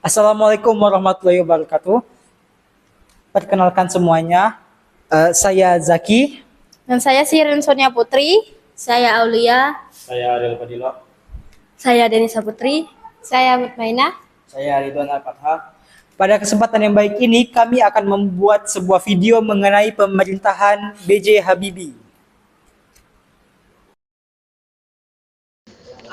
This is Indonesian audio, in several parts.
Assalamualaikum warahmatullahi wabarakatuh. Perkenalkan semuanya, saya Zaki. Dan saya Sirin Sonia Putri. Saya Aulia. Saya Ariel Padilla. Saya Denisa Putri. Saya Mutmainah. Saya Ridwan Al-Fathah. Pada kesempatan yang baik ini, kami akan membuat sebuah video mengenai pemerintahan B.J. Habibie.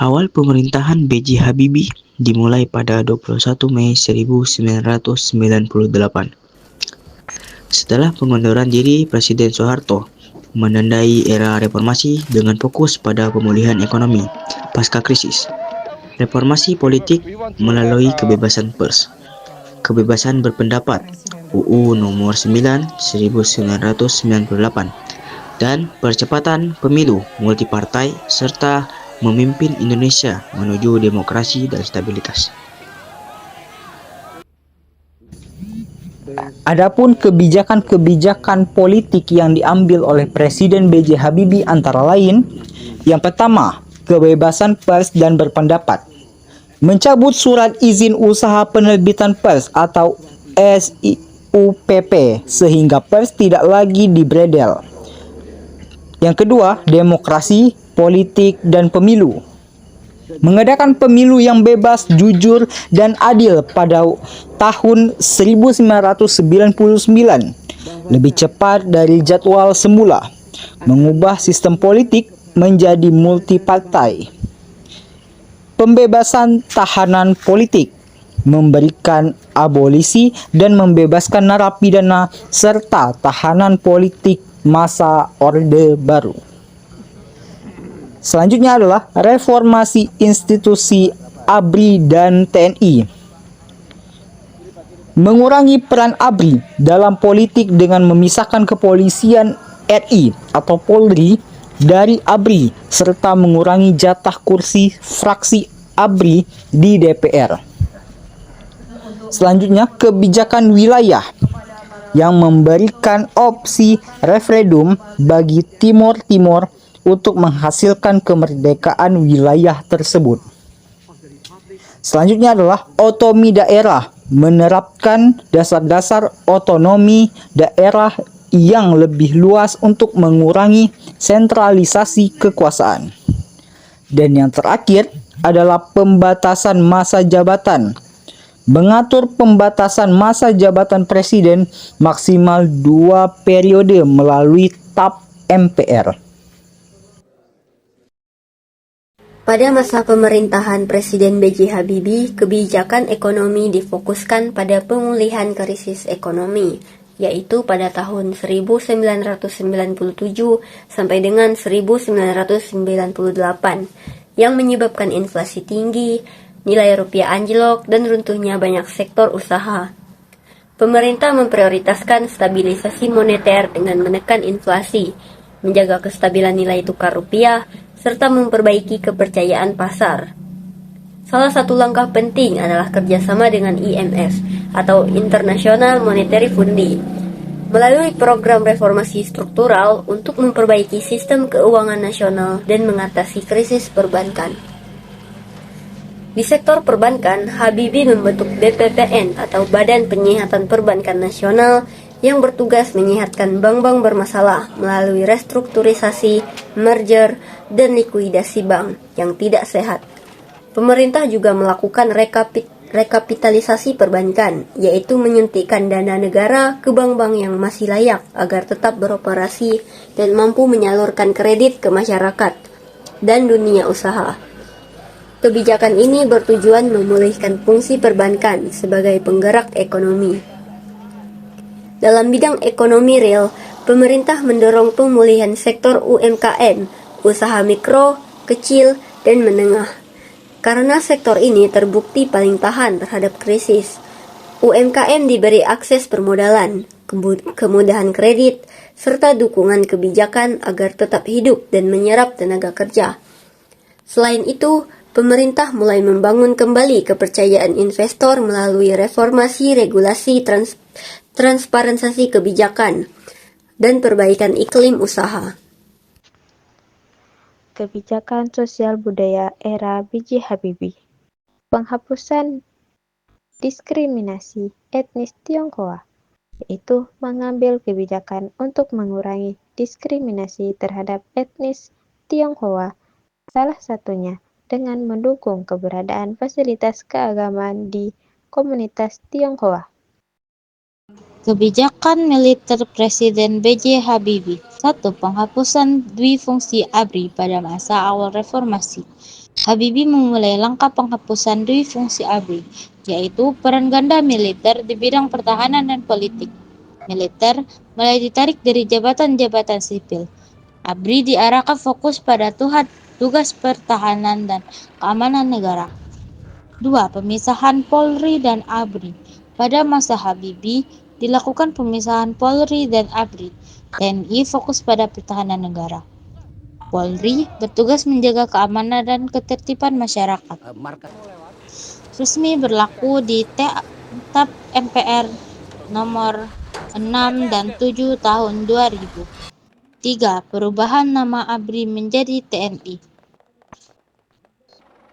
Awal pemerintahan B.J. Habibie dimulai pada 21 Mei 1998. Setelah pengunduran diri Presiden Soeharto, menandai era reformasi dengan fokus pada pemulihan ekonomi pasca krisis. Reformasi politik melalui kebebasan pers, kebebasan berpendapat UU Nomor 9 1998, dan percepatan pemilu multipartai serta memimpin Indonesia menuju demokrasi dan stabilitas. Adapun kebijakan-kebijakan politik yang diambil oleh Presiden B.J. Habibie antara lain, yang pertama, kebebasan pers dan berpendapat. Mencabut surat izin usaha penerbitan pers atau SIUPP sehingga pers tidak lagi dibredel. Yang kedua, demokrasi, politik, dan pemilu. Mengadakan pemilu yang bebas, jujur, dan adil pada tahun 1999, lebih cepat dari jadwal semula. Mengubah sistem politik menjadi multipartai. Pembebasan tahanan politik, memberikan abolisi dan membebaskan narapidana serta tahanan politik masa Orde Baru. Selanjutnya adalah reformasi institusi ABRI dan TNI. Mengurangi peran ABRI dalam politik dengan memisahkan kepolisian RI atau Polri dari ABRI serta mengurangi jatah kursi fraksi ABRI di DPR. Selanjutnya, kebijakan wilayah yang memberikan opsi referendum bagi Timor Timur untuk menghasilkan kemerdekaan wilayah tersebut. Selanjutnya adalah otonomi daerah, menerapkan dasar-dasar otonomi daerah yang lebih luas untuk mengurangi sentralisasi kekuasaan. Dan yang terakhir adalah pembatasan masa jabatan. Mengatur pembatasan masa jabatan presiden maksimal 2 periode melalui TAP MPR. Pada masa pemerintahan Presiden B.J. Habibie, kebijakan ekonomi difokuskan pada pemulihan krisis ekonomi, yaitu pada tahun 1997 sampai dengan 1998, yang menyebabkan inflasi tinggi, nilai rupiah anjlok, dan runtuhnya banyak sektor usaha. Pemerintah memprioritaskan stabilisasi moneter dengan menekan inflasi, menjaga kestabilan nilai tukar rupiah, serta memperbaiki kepercayaan pasar. Salah satu langkah penting adalah kerjasama dengan IMF atau International Monetary Fund melalui program reformasi struktural untuk memperbaiki sistem keuangan nasional dan mengatasi krisis perbankan. Di sektor perbankan, Habibie membentuk BPPN atau Badan Penyihatan Perbankan Nasional yang bertugas menyehatkan bank-bank bermasalah melalui restrukturisasi, merger, dan likuidasi bank yang tidak sehat. Pemerintah juga melakukan rekapitalisasi perbankan, yaitu menyuntikkan dana negara ke bank-bank yang masih layak agar tetap beroperasi dan mampu menyalurkan kredit ke masyarakat dan dunia usaha. Kebijakan ini bertujuan memulihkan fungsi perbankan sebagai penggerak ekonomi. Dalam bidang ekonomi real, pemerintah mendorong pemulihan sektor UMKM, usaha mikro, kecil, dan menengah. Karena sektor ini terbukti paling tahan terhadap krisis. UMKM diberi akses permodalan, kemudahan kredit, serta dukungan kebijakan agar tetap hidup dan menyerap tenaga kerja. Selain itu, pemerintah mulai membangun kembali kepercayaan investor melalui reformasi regulasi transparansi kebijakan, dan perbaikan iklim usaha. Kebijakan sosial budaya era B.J. Habibie. Penghapusan diskriminasi etnis Tionghoa, yaitu mengambil kebijakan untuk mengurangi diskriminasi terhadap etnis Tionghoa, salah satunya dengan mendukung keberadaan fasilitas keagamaan di komunitas Tionghoa. Kebijakan militer Presiden B.J. Habibie. 1. Penghapusan duifungsi ABRI pada masa awal reformasi. Habibie memulai langkah penghapusan duifungsi ABRI, yaitu peran ganda militer di bidang pertahanan dan politik. Militer mulai ditarik dari jabatan-jabatan sipil. ABRI diarahkan fokus pada tugas pertahanan dan keamanan negara. 2. Pemisahan Polri dan ABRI. Pada masa Habibie, dilakukan pemisahan Polri dan ABRI. TNI fokus pada pertahanan negara. Polri bertugas menjaga keamanan dan ketertiban masyarakat. Resmi berlaku di TAP MPR nomor 6 dan 7 tahun 2000. 3. Perubahan nama ABRI menjadi TNI.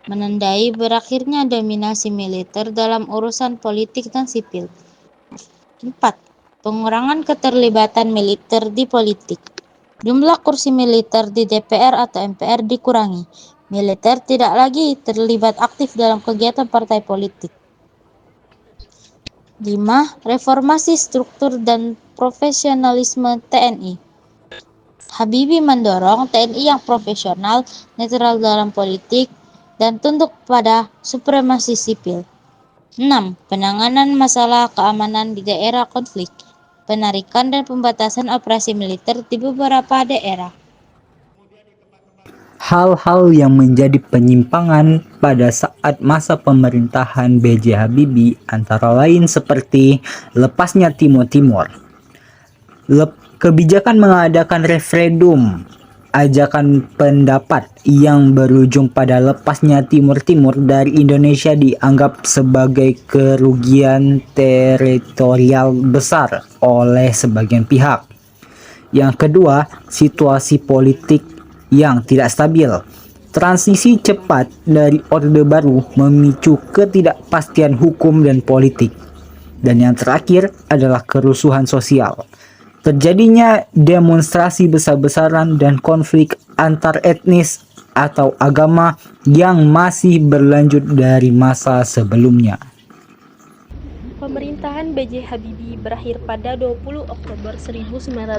Menandai berakhirnya dominasi militer dalam urusan politik dan sipil. 4. Pengurangan keterlibatan militer di politik. Jumlah kursi militer di DPR atau MPR dikurangi. Militer tidak lagi terlibat aktif dalam kegiatan partai politik. 5. Reformasi struktur dan profesionalisme TNI. Habibie mendorong TNI yang profesional, netral dalam politik, dan tunduk pada supremasi sipil. 6. Penanganan masalah keamanan di daerah konflik. Penarikan dan pembatasan operasi militer di beberapa daerah. Hal-hal yang menjadi penyimpangan pada saat masa pemerintahan B.J. Habibie antara lain seperti lepasnya Timor, kebijakan mengadakan referendum, ajakan pendapat yang berujung pada lepasnya Timur dari Indonesia dianggap sebagai kerugian teritorial besar oleh sebagian pihak. Yang kedua, situasi politik yang tidak stabil. Transisi cepat dari Orde Baru memicu ketidakpastian hukum dan politik. Dan yang terakhir adalah kerusuhan sosial. Terjadinya demonstrasi besar-besaran dan konflik antar etnis atau agama yang masih berlanjut dari masa sebelumnya. Pemerintahan B.J. Habibie berakhir pada 20 Oktober 1999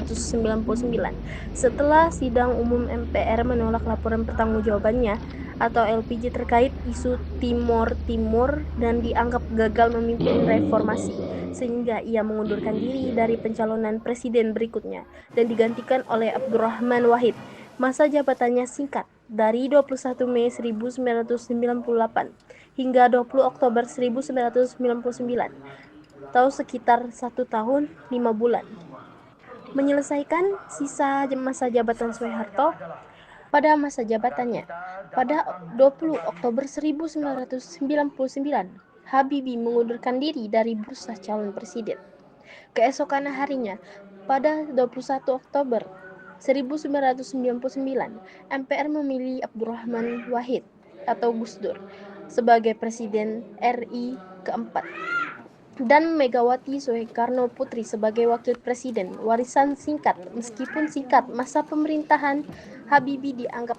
setelah Sidang Umum MPR menolak laporan pertanggungjawabannya atau LPJ terkait isu Timor dan dianggap gagal memimpin reformasi, sehingga ia mengundurkan diri dari pencalonan presiden berikutnya dan digantikan oleh Abdurrahman Wahid. Masa jabatannya singkat, dari 21 Mei 1998 hingga 20 Oktober 1999, atau sekitar 1 tahun 5 bulan. Menyelesaikan sisa masa jabatan Soeharto pada masa jabatannya. Pada 20 Oktober 1999, Habibie mengundurkan diri dari bursa calon presiden. Keesokan harinya, pada 21 Oktober 1999, MPR memilih Abdurrahman Wahid atau Gus Dur sebagai Presiden RI keempat dan Megawati Soekarno Putri sebagai Wakil Presiden. Warisan singkat, meskipun singkat, masa pemerintahan Habibie dianggap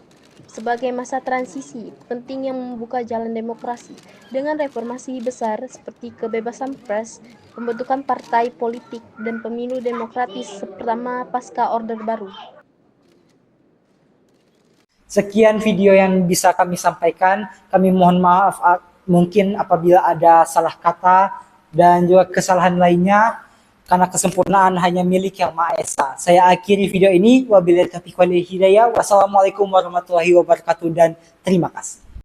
sebagai masa transisi penting yang membuka jalan demokrasi dengan reformasi besar seperti kebebasan pers, pembentukan partai politik, dan pemilu demokratis pertama pasca Orde Baru. Sekian video yang bisa kami sampaikan. Kami mohon maaf mungkin apabila ada salah kata dan juga kesalahan lainnya, karena kesempurnaan hanya milik Yang Maha Esa. Saya akhiri video ini. Wabillahi taufiq wal hidayah. Wassalamualaikum warahmatullahi wabarakatuh dan terima kasih.